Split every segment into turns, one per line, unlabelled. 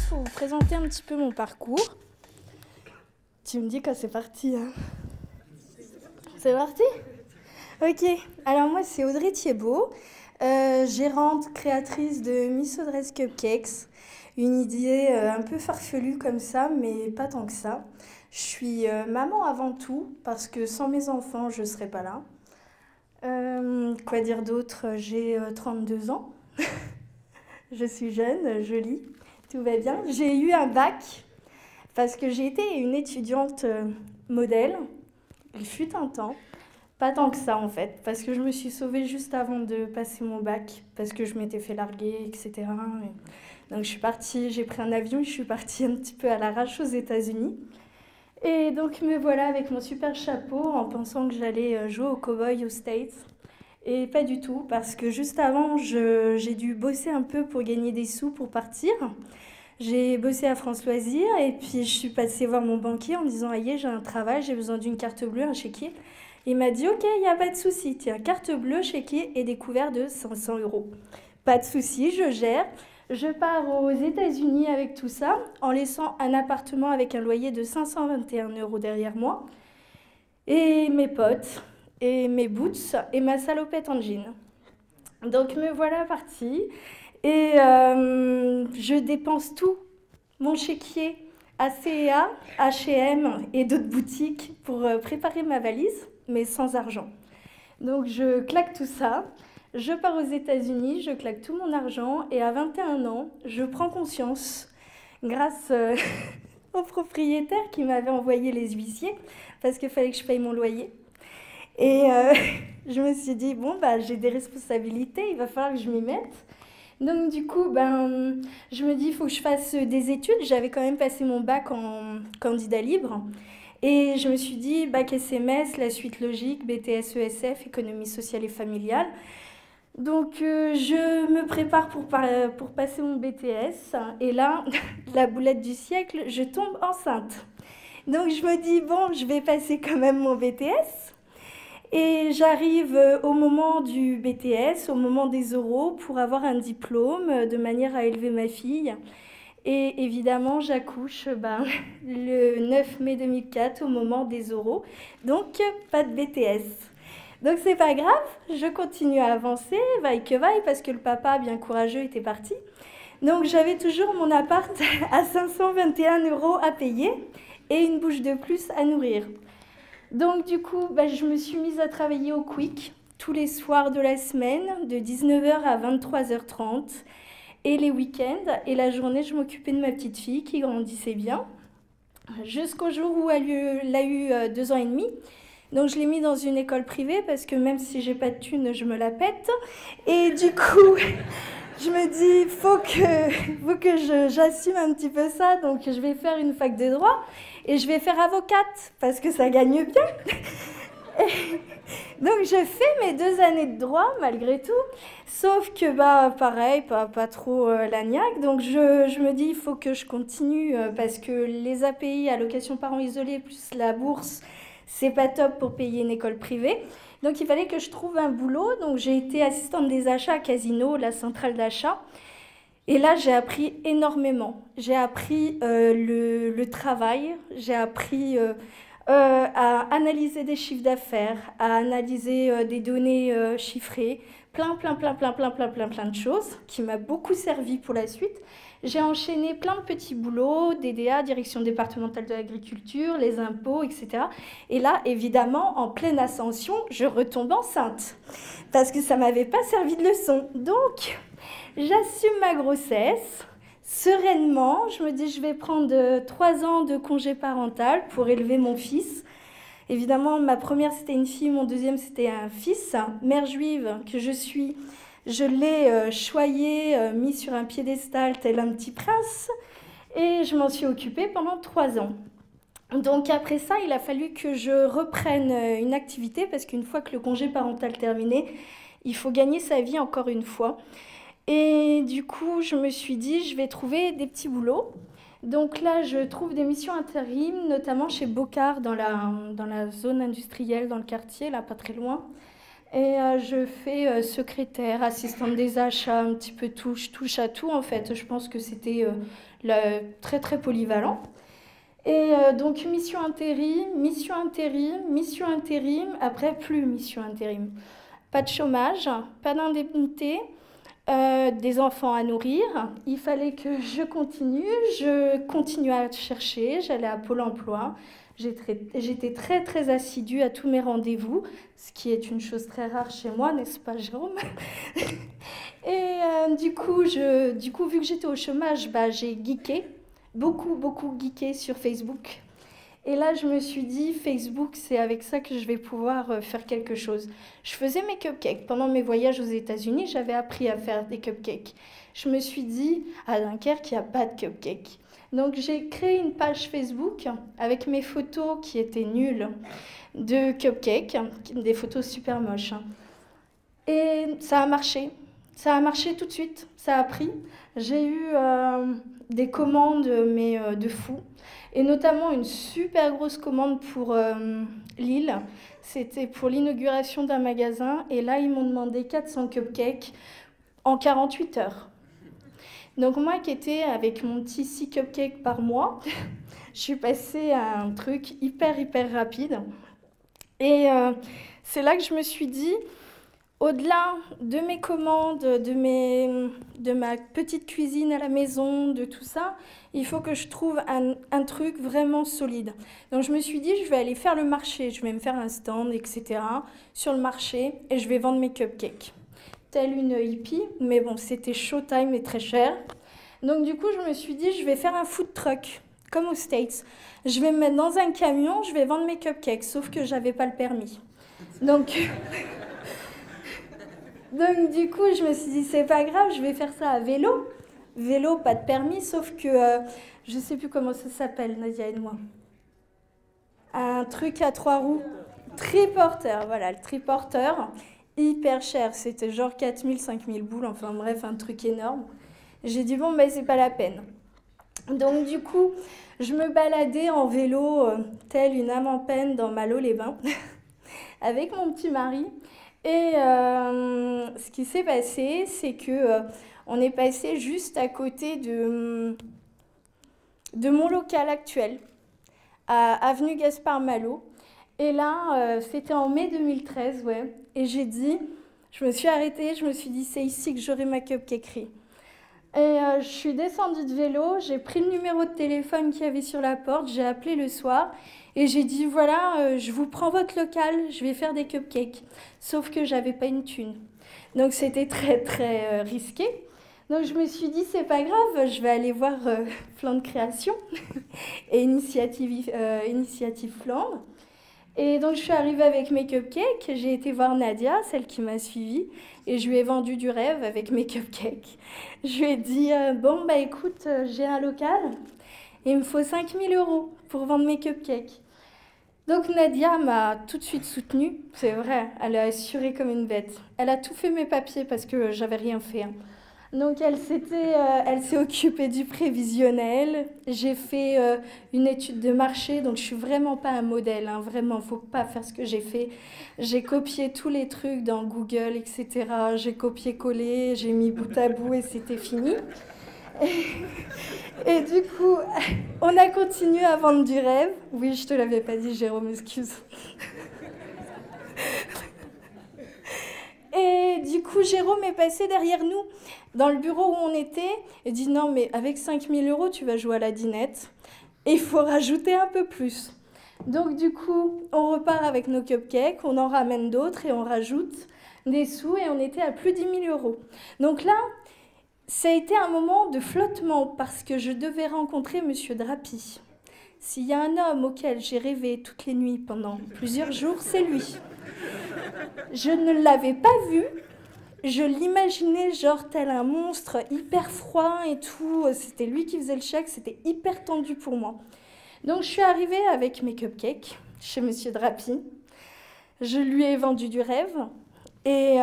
juste pour vous présenter un petit peu mon parcours. Tu me dis quand c'est parti, hein? C'est parti? Ok, alors moi c'est Audrey Thiebaud, gérante, créatrice de Miss Audrey's Cupcakes. Une idée un peu farfelue comme ça, mais pas tant que ça. Je suis maman avant tout, parce que sans mes enfants, je ne serais pas là. Quoi dire d'autre? J'ai 32 ans. Je suis jeune, jolie, tout va bien. J'ai eu un bac, parce que j'ai été une étudiante modèle. Il fut un temps. Pas tant que ça en fait, parce que je me suis sauvée juste avant de passer mon bac, parce que je m'étais fait larguer, etc. Donc je suis partie, j'ai pris un avion et je suis partie un petit peu à l'arrache aux États-Unis. Et donc me voilà avec mon super chapeau en pensant que j'allais jouer au cow-boy aux States. Et pas du tout, parce que juste avant, j'ai dû bosser un peu pour gagner des sous pour partir. J'ai bossé à France Loisirs et puis je suis passée voir mon banquier en disant « Aïe, j'ai un travail, j'ai besoin d'une carte bleue, un chéquier ». Il m'a dit « Ok, il n'y a pas de souci, tiens, carte bleue, chéquier et découvert de 500 €. Pas de souci, je gère. Je pars aux États-Unis avec tout ça, en laissant un appartement avec un loyer de 521 € derrière moi, et mes potes, et mes boots, et ma salopette en jean. Donc me voilà partie, et je dépense tout, mon chéquier à C&A, H&M et d'autres boutiques pour préparer ma valise, mais sans argent. Donc je claque tout ça, je pars aux États-Unis, je claque tout mon argent et à 21 ans, je prends conscience, grâce au propriétaire qui m'avait envoyé les huissiers, parce qu'il fallait que je paye mon loyer. Et je me suis dit, bon, bah, j'ai des responsabilités, il va falloir que je m'y mette. Donc du coup, je me dis, il faut que je fasse des études. J'avais quand même passé mon bac en candidat libre. Et je me suis dit, bac SMS, la suite logique, BTS ESF, économie sociale et familiale. Donc je me prépare pour passer mon BTS. Et là, la boulette du siècle, je tombe enceinte. Donc je me dis, bon, je vais passer quand même mon BTS. Et j'arrive au moment du BTS, au moment des oraux, pour avoir un diplôme de manière à élever ma fille. Et évidemment, j'accouche le 9 mai 2004 au moment des oraux. Donc, pas de BTS. Donc, c'est pas grave, je continue à avancer, vaille que vaille, parce que le papa, bien courageux, était parti. Donc, j'avais toujours mon appart à 521 € à payer et une bouche de plus à nourrir. Donc, du coup, je me suis mise à travailler au Quick tous les soirs de la semaine, de 19h à 23h30. Et les week-ends, et la journée, je m'occupais de ma petite fille qui grandissait bien, jusqu'au jour où elle a eu 2 ans et demi. Donc je l'ai mis dans une école privée parce que même si j'ai pas de thune, je me la pète. Et du coup, je me dis, faut que j'assume un petit peu ça. Donc je vais faire une fac de droit et je vais faire avocate parce que ça gagne bien. Donc je fais mes 2 années de droit malgré tout, sauf que pareil, pas trop la niaque. Donc je me dis il faut que je continue parce que les API, allocation parents isolés, plus la bourse, c'est pas top pour payer une école privée. Donc il fallait que je trouve un boulot. Donc j'ai été assistante des achats à Casino, la centrale d'achat. Et là, j'ai appris énormément. J'ai appris le travail, j'ai appris à analyser des chiffres d'affaires, à analyser des données chiffrées, plein de choses qui m'a beaucoup servi pour la suite. J'ai enchaîné plein de petits boulots, DDA, direction départementale de l'agriculture, les impôts, etc. Et là, évidemment, en pleine ascension, je retombe enceinte parce que ça m'avait pas servi de leçon. Donc, j'assume ma grossesse. Sereinement, je me dis je vais prendre 3 ans de congé parental pour élever mon fils. Évidemment, ma première c'était une fille, mon deuxième c'était un fils. Mère juive que je suis, je l'ai choyé, mis sur un piédestal tel un petit prince et je m'en suis occupée pendant 3 ans. Donc après ça, il a fallu que je reprenne une activité parce qu'une fois que le congé parental terminé, il faut gagner sa vie encore une fois. Et du coup, je me suis dit, je vais trouver des petits boulots. Donc là, je trouve des missions intérim, notamment chez Bocard, dans la zone industrielle, dans le quartier, là, pas très loin. Et je fais secrétaire, assistante des achats, un petit peu touche à tout en fait. Je pense que c'était très très polyvalent. Et donc mission intérim, mission intérim, mission intérim, après plus mission intérim. Pas de chômage, pas d'indemnité, des enfants à nourrir. Il fallait que je continue à chercher, j'allais à Pôle emploi. J'étais très très assidue à tous mes rendez-vous, ce qui est une chose très rare chez moi, n'est-ce pas Jérôme? Et du coup, vu que j'étais au chômage, bah, j'ai geeké, beaucoup geeké sur Facebook. Et là, je me suis dit, Facebook, c'est avec ça que je vais pouvoir faire quelque chose. Je faisais mes cupcakes. Pendant mes voyages aux États-Unis, j'avais appris à faire des cupcakes. Je me suis dit, à Dunkerque, il n'y a pas de cupcakes. Donc, j'ai créé une page Facebook avec mes photos qui étaient nulles de cupcakes, des photos super moches. Et ça a marché. Ça a marché tout de suite. Ça a pris. J'ai eu des commandes, mais de fou. Et notamment une super grosse commande pour Lille. C'était pour l'inauguration d'un magasin. Et là, ils m'ont demandé 400 cupcakes en 48 heures. Donc moi qui étais avec mon petit 6 cupcakes par mois, je suis passée à un truc hyper rapide. Et c'est là que je me suis dit, au-delà de mes commandes, de ma petite cuisine à la maison, de tout ça, il faut que je trouve un truc vraiment solide. Donc je me suis dit, je vais aller faire le marché, je vais me faire un stand, etc. sur le marché et je vais vendre mes cupcakes. Telle une hippie, mais bon, c'était showtime et très cher. Donc du coup, je me suis dit, je vais faire un food truck, comme aux States. Je vais me mettre dans un camion, je vais vendre mes cupcakes, sauf que j'avais pas le permis. Donc... Donc du coup, je me suis dit, c'est pas grave, je vais faire ça à vélo. Vélo, pas de permis, sauf que je sais plus comment ça s'appelle, Nadia, aide-moi. Un truc à 3 roues. Triporteur, voilà, le triporteur. Hyper cher, c'était genre 4000, 5000 boules, enfin bref, un truc énorme. J'ai dit, bon, ben c'est pas la peine. Donc du coup, je me baladais en vélo, telle une âme en peine dans Malo-les-Bains, avec mon petit mari. Et ce qui s'est passé, c'est que on est passé juste à côté de mon local actuel, à avenue Gaspard Malo. Et là, c'était en mai 2013, ouais. Et je me suis arrêtée, je me suis dit, c'est ici que j'aurai ma cupcakerie. Et je suis descendue de vélo, j'ai pris le numéro de téléphone qu'il y avait sur la porte, j'ai appelé le soir et j'ai dit voilà, je vous prends votre local, je vais faire des cupcakes. Sauf que j'avais pas une thune. Donc c'était très très risqué. Donc je me suis dit c'est pas grave, je vais aller voir Flan de Création et Initiative Flandre. Et donc je suis arrivée avec mes cupcakes, j'ai été voir Nadia, celle qui m'a suivie, et je lui ai vendu du rêve avec mes cupcakes. Je lui ai dit, bon bah écoute, j'ai un local, et il me faut 5000 € pour vendre mes cupcakes. Donc Nadia m'a tout de suite soutenue, c'est vrai, elle a assuré comme une bête. Elle a tout fait mes papiers parce que j'avais rien fait. Hein. Donc elle s'est occupée du prévisionnel. J'ai fait une étude de marché, donc je suis vraiment pas un modèle. Hein, vraiment, faut pas faire ce que j'ai fait. J'ai copié tous les trucs dans Google, etc. J'ai copié-collé, j'ai mis bout à bout et c'était fini. Et du coup, on a continué à vendre du rêve. Oui, je te l'avais pas dit, Jérôme, excuse. Et du coup, Jérôme est passé derrière nous, dans le bureau où on était, et dit non, mais avec 5000 €, tu vas jouer à la dinette. Et il faut rajouter un peu plus. Donc du coup, on repart avec nos cupcakes, on en ramène d'autres et on rajoute des sous et on était à plus de 10 000 €. Donc là, ça a été un moment de flottement parce que je devais rencontrer Monsieur Drapi. S'il y a un homme auquel j'ai rêvé toutes les nuits pendant plusieurs jours, c'est lui. Je ne l'avais pas vu, je l'imaginais genre tel un monstre, hyper froid et tout. C'était lui qui faisait le chèque, c'était hyper tendu pour moi. Donc je suis arrivée avec mes cupcakes chez Monsieur Drapi. Je lui ai vendu du rêve et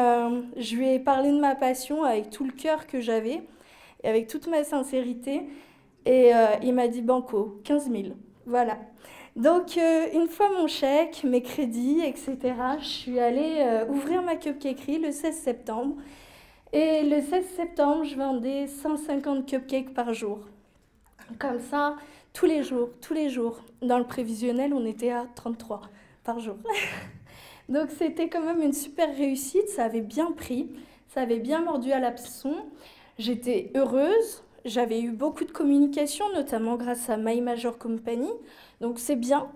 je lui ai parlé de ma passion avec tout le cœur que j'avais et avec toute ma sincérité. Et il m'a dit banco, 15 000. Voilà. Donc, une fois mon chèque, mes crédits, etc., je suis allée ouvrir ma cupcakerie le 16 septembre. Et le 16 septembre, je vendais 150 cupcakes par jour. Comme ça, tous les jours, tous les jours. Dans le prévisionnel, on était à 33 par jour. Donc, c'était quand même une super réussite. Ça avait bien pris. Ça avait bien mordu à l'hameçon. J'étais heureuse. J'avais eu beaucoup de communication, notamment grâce à My Major Company. Donc, c'est bien.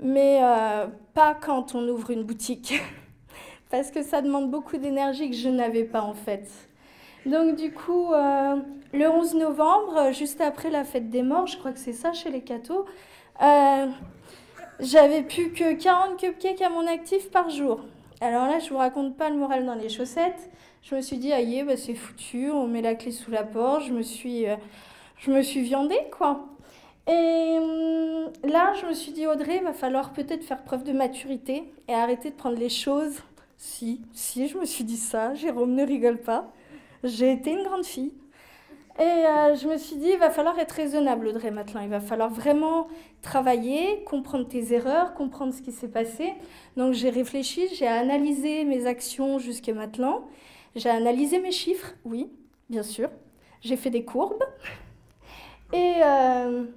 Mais pas quand on ouvre une boutique. Parce que ça demande beaucoup d'énergie que je n'avais pas, en fait. Donc, du coup, le 11 novembre, juste après la fête des morts, je crois que c'est ça chez les cathos, j'avais plus que 40 cupcakes à mon actif par jour. Alors là, je vous raconte pas le moral dans les chaussettes. Je me suis dit, aïe, bah, c'est foutu, on met la clé sous la porte. Je me suis viandée, quoi. Et là, je me suis dit, Audrey, il va falloir peut-être faire preuve de maturité et arrêter de prendre les choses. Si, je me suis dit ça. Jérôme, ne rigole pas. J'ai été une grande fille. Et je me suis dit, il va falloir être raisonnable, Audrey, maintenant. Il va falloir vraiment travailler, comprendre tes erreurs, comprendre ce qui s'est passé. Donc j'ai réfléchi, j'ai analysé mes actions jusqu'à maintenant. J'ai analysé mes chiffres, oui, bien sûr. J'ai fait des courbes. Et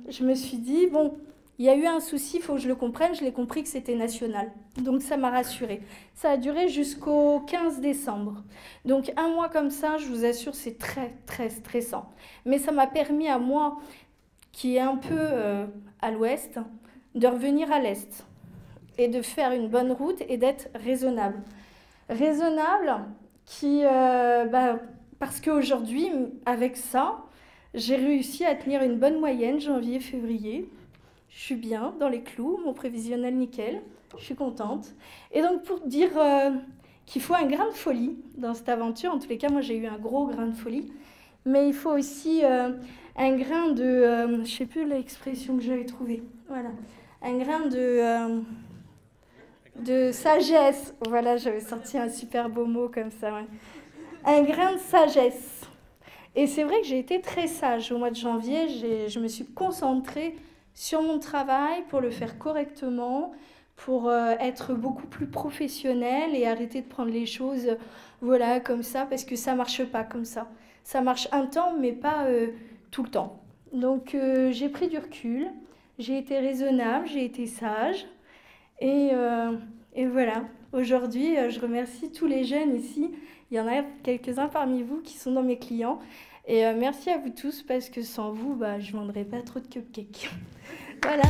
je me suis dit, bon, il y a eu un souci, il faut que je le comprenne. Je l'ai compris que c'était national. Donc ça m'a rassurée. Ça a duré jusqu'au 15 décembre. Donc un mois comme ça, je vous assure, c'est très, très stressant. Mais ça m'a permis à moi, qui est un peu à l'ouest, de revenir à l'est. Et de faire une bonne route et d'être raisonnable. Raisonnable, parce qu'aujourd'hui, avec ça, j'ai réussi à tenir une bonne moyenne janvier-février. Je suis bien dans les clous, mon prévisionnel nickel, je suis contente. Et donc pour dire qu'il faut un grain de folie dans cette aventure, en tous les cas moi j'ai eu un gros grain de folie, mais il faut aussi un grain de, je ne sais plus l'expression que j'avais trouvée, voilà, un grain de sagesse, voilà j'avais sorti un super beau mot comme ça, ouais. Un grain de sagesse. Et c'est vrai que j'ai été très sage au mois de janvier, je me suis concentrée sur mon travail pour le faire correctement, pour être beaucoup plus professionnelle et arrêter de prendre les choses voilà, comme ça, parce que ça ne marche pas comme ça. Ça marche un temps, mais pas tout le temps. Donc j'ai pris du recul, j'ai été raisonnable, j'ai été sage. Et voilà, aujourd'hui, je remercie tous les jeunes ici. Il y en a quelques-uns parmi vous qui sont dans mes clients. Et merci à vous tous, parce que sans vous, je ne vendrais pas trop de cupcakes. Voilà.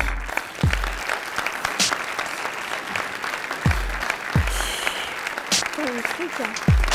Oh, le truc, hein.